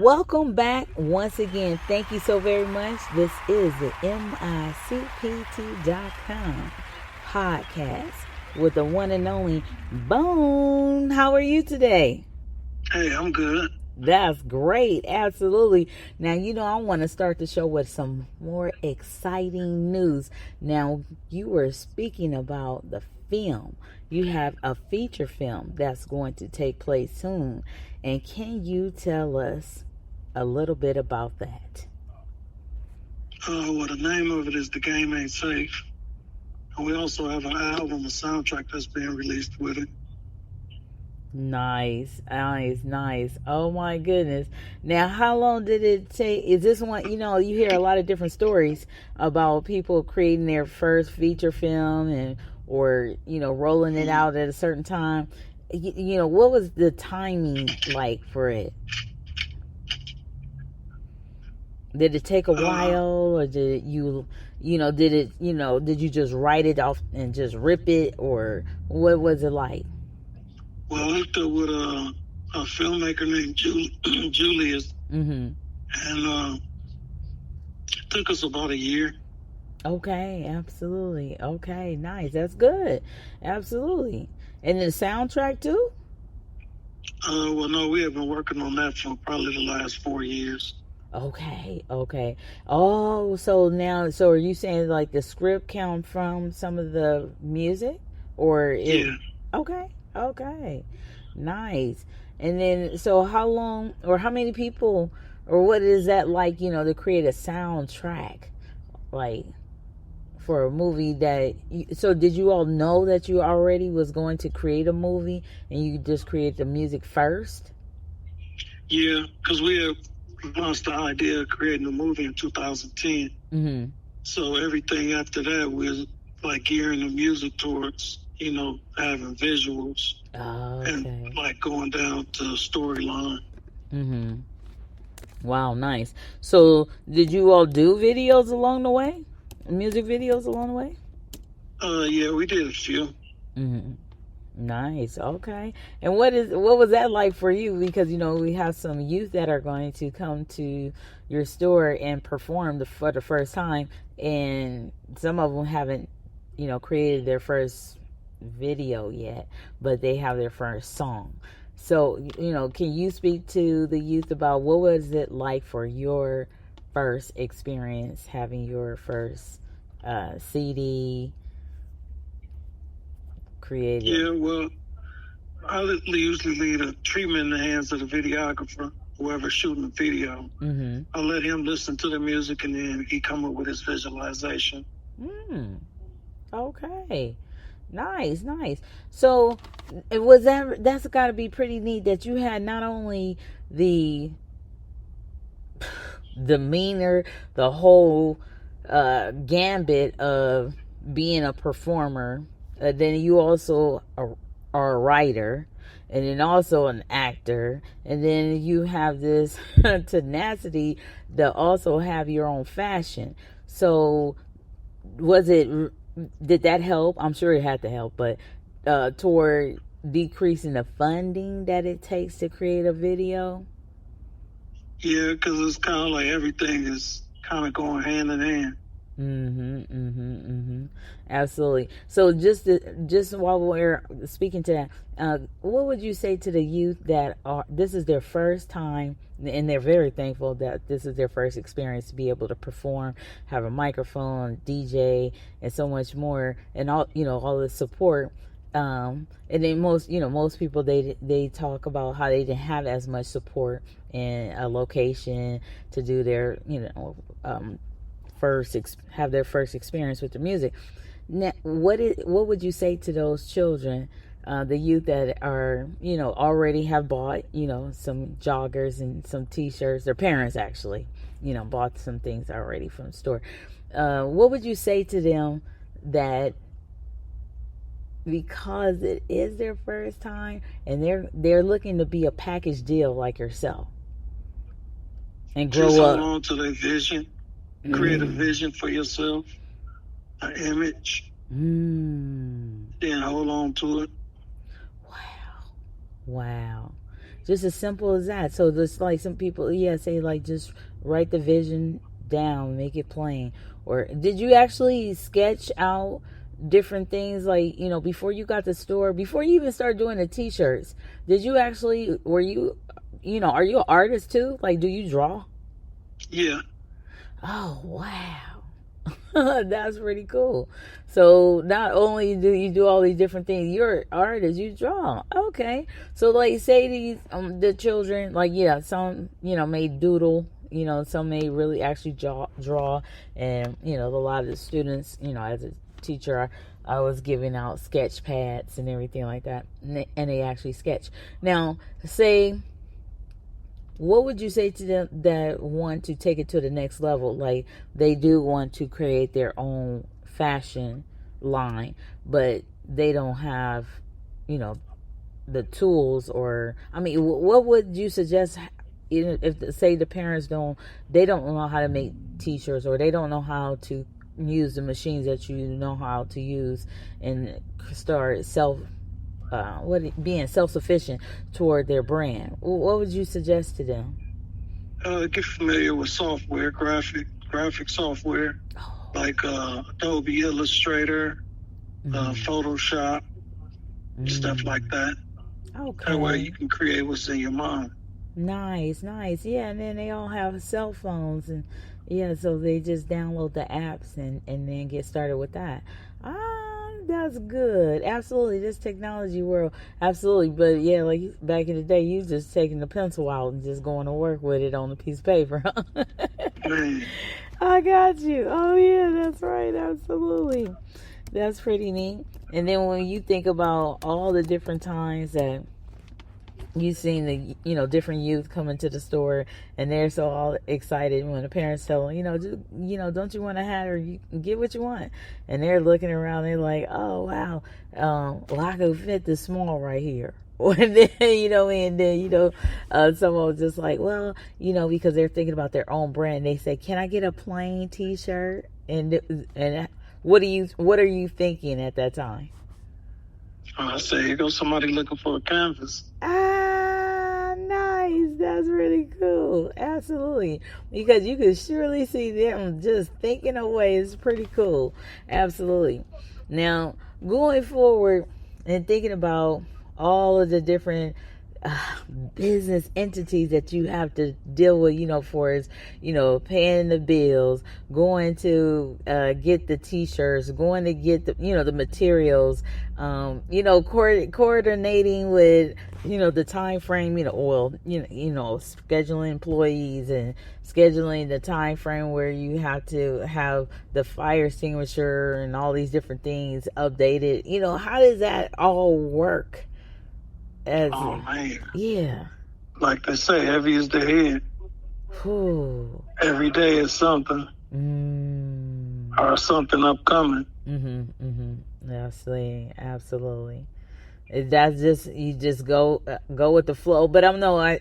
Welcome back once again. Thank you so very much. This is the Micpt.com podcast with the one and only Bone. How are you today? Hey, I'm good. That's great. Absolutely. Now, I want to start the show with some more exciting news. Now, you were speaking about the film. You have a feature film that's going to take place soon. And can you tell us a little bit about that? Well, the name of it is The Game Ain't Safe. And we also have an album, a soundtrack that's being released with it. Nice, nice, nice. Oh my goodness. Now, how long did it take? Is this one, you hear a lot of different stories about people creating their first feature film or rolling it out at a certain time. What was the timing like for it? Did it take a while, or did did you just write it off and just rip it, or what was it like? Well, I hooked up with a filmmaker named Julius, Mm-hmm. and it took us about a year. Okay, absolutely. Okay, nice. That's good. Absolutely. And the soundtrack too? Well, no, we have been working on that for probably the last 4 years. Okay, okay. Oh, so are you saying like the script come from some of the music? Or it Yeah. Okay, okay. Nice. And then so how long or how many people or what is that like, to create a soundtrack like for a movie so did you all know that you already was going to create a movie and you just created the music first? Yeah, because we have launched the idea of creating a movie in 2010. Mm-hmm. So everything after that was like gearing the music towards, having visuals Okay. and like going down to storyline. Mm-hmm. Wow, nice. So did you all do videos along the way? Music videos along the way? Yeah, we did a few. Mm-hmm. Nice. Okay. And what was that like for you? Because we have some youth that are going to come to your store and perform for the first time, and some of them haven't, created their first video yet, but they have their first song. So, can you speak to the youth about what was it like for your first experience having your first CD created? Yeah, well, I usually leave a treatment in the hands of the videographer, whoever's shooting the video. Mm-hmm. I let him listen to the music and then he come up with his visualization. Okay. Nice, nice. So, that's got to be pretty neat that you had not only the demeanor, the whole gambit of being a performer, then you also are a writer, and then also an actor, and then you have this tenacity to also have your own fashion. So, did that help? I'm sure it had to help, but toward decreasing the funding that it takes to create a video? Yeah, because it's kind of like everything is kind of going hand in hand. Absolutely. So just while we're speaking to that, what would you say to the youth that this is their first time and they're very thankful that this is their first experience to be able to perform, have a microphone, DJ, and so much more, and all the support. And then most people they talk about how they didn't have as much support in a location to do their have their first experience with the music. Now, what would you say to those children, the youth that are already have bought some joggers and some t-shirts? Their parents actually bought some things already from the store. What would you say to them that because it is their first time and they're looking to be a package deal like yourself and grow Just up? hold on to their vision. Create a vision for yourself, an image, then hold on to it. Wow. Just as simple as that. So just like some people, yeah, say like just write the vision down, make it plain. Or did you actually sketch out different things like, before you got the store, before you even started doing the t-shirts, did you actually, were you, are you an artist too? Like, do you draw? Yeah. Oh, wow. That's pretty cool. So not only do you do all these different things, you're an artist, you draw. Okay. So like say these the children, like yeah, some, may doodle, some may really actually draw, and a lot of the students, as a teacher, I was giving out sketch pads and everything like that, and they actually sketch. Now, say, what would you say to them that want to take it to the next level? Like they do want to create their own fashion line, but they don't have, the tools, or I mean, what would you suggest? If say the parents they don't know how to make t-shirts, or they don't know how to use the machines that you know how to use, and start being self-sufficient toward their brand, what would you suggest to them? Get familiar with software, graphic software, like Adobe Illustrator, Photoshop, stuff like that. Okay. That way you can create what's in your mind. Nice. Yeah, and then they all have cell phones, and yeah, so they just download the apps and then get started with that. That's good. Absolutely. This technology world, absolutely. But yeah, like back in the day, you just taking the pencil out and just going to work with it on a piece of paper. I got you. Oh yeah, that's right. Absolutely. That's pretty neat. And then when you think about all the different times that you've seen the different youth come into the store, and they're so all excited when the parents tell them, just, don't you want a hat, or you get what you want, and they're looking around, they're like, oh wow, well, I could fit this small right here. And then and then someone was just like, well, because they're thinking about their own brand, they say, can I get a plain t-shirt? And what are you thinking at that time? I say, here goes somebody looking for a canvas. Nice. That's really cool. Absolutely. Because you could surely see them just thinking away. It's pretty cool. Absolutely. Now, going forward and thinking about all of the different business entities that you have to deal with, for as, paying the bills, going to get the t-shirts, going to get the, the materials, coordinating with, the time frame, scheduling employees and scheduling the time frame where you have to have the fire extinguisher and all these different things updated. How does that all work? Man. Yeah. Like they say, heavy is the head. Ooh. Every day is something. Or something upcoming. Absolutely. That's just, you just go with the flow. But I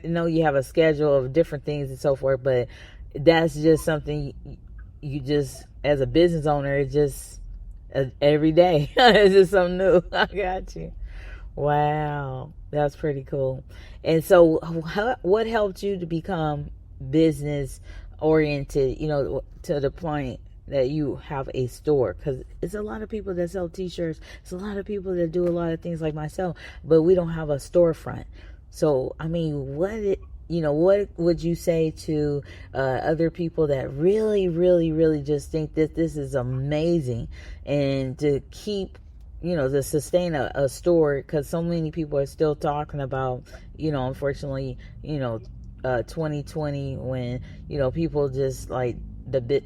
know you have a schedule of different things and so forth, but that's just something you just, as a business owner, it's just every day. It's just something new. I got you. Wow, that's pretty cool. And so what helped you to become business oriented, to the point that you have a store? Because it's a lot of people that sell t-shirts. It's a lot of people that do a lot of things like myself, but we don't have a storefront. So, I mean, what would you say to other people that really, really, really just think that this is amazing, and to keep, to sustain a store? Because so many people are still talking about, unfortunately, 2020, when, people just like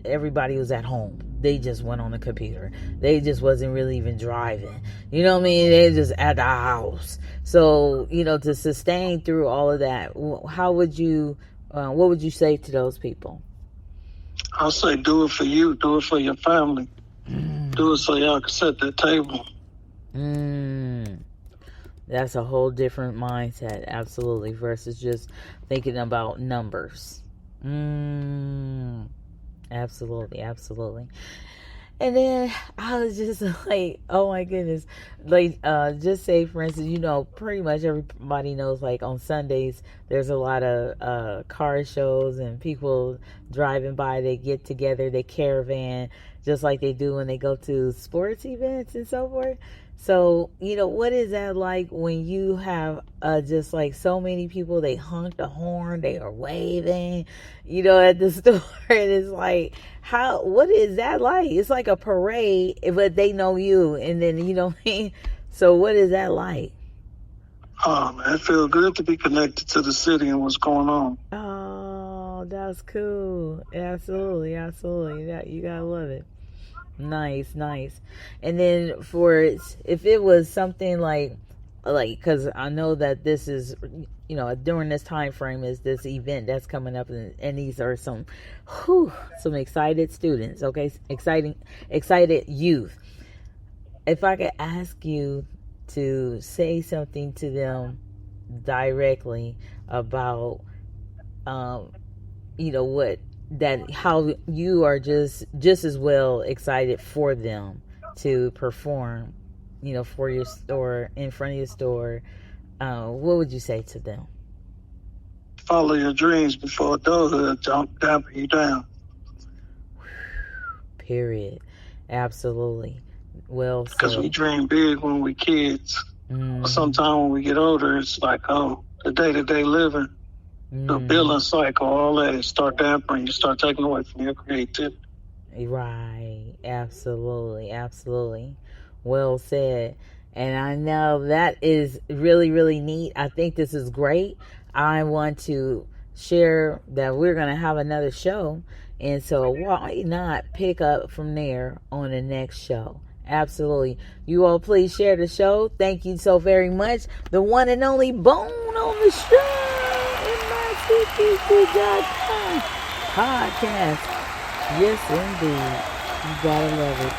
everybody was at home. They just went on the computer. They just wasn't really even driving. You know what I mean? They just at the house. So, to sustain through all of that, how would you, what would you say to those people? I'll say, do it for you. Do it for your family. Do it so y'all can set that table. That's a whole different mindset, absolutely, versus just thinking about numbers. Absolutely. And then I was just like, oh my goodness. Like, just say for instance, pretty much everybody knows like on Sundays there's a lot of car shows and people driving by, they get together, they caravan, just like they do when they go to sports events and so forth. So, what is that like when you have just like so many people, they honk the horn, they are waving, at the store, and it's like, what is that like? It's like a parade, but they know you, and then, what I mean? So, what is that like? Oh, man, it feels good to be connected to the city and what's going on. Oh, that's cool. Absolutely, absolutely. You gotta love it. Nice, nice. And then if it was something like, because I know that this is, during this time frame is this event that's coming up, and these are some excited students, okay, excited youth. If I could ask you to say something to them directly about, what, that how you are just as well excited for them to perform, for your store, in front of your store, what would you say to them? Follow your dreams before adulthood don't dampen you down. Period. Absolutely. Well said. Because we dream big when we kids. But sometimes when we get older, it's like, the day-to-day living, the billing cycle, all that, it start dampening. You start taking away from your creativity. Right. Absolutely. Absolutely. Well said. And I know that is really, really neat. I think this is great. I want to share that we're going to have another show. And so why not pick up from there on the next show? Absolutely. You all please share the show. Thank you so very much. The one and only Bone on the Show. MICpt.com podcast. Yes, indeed. You gotta love it.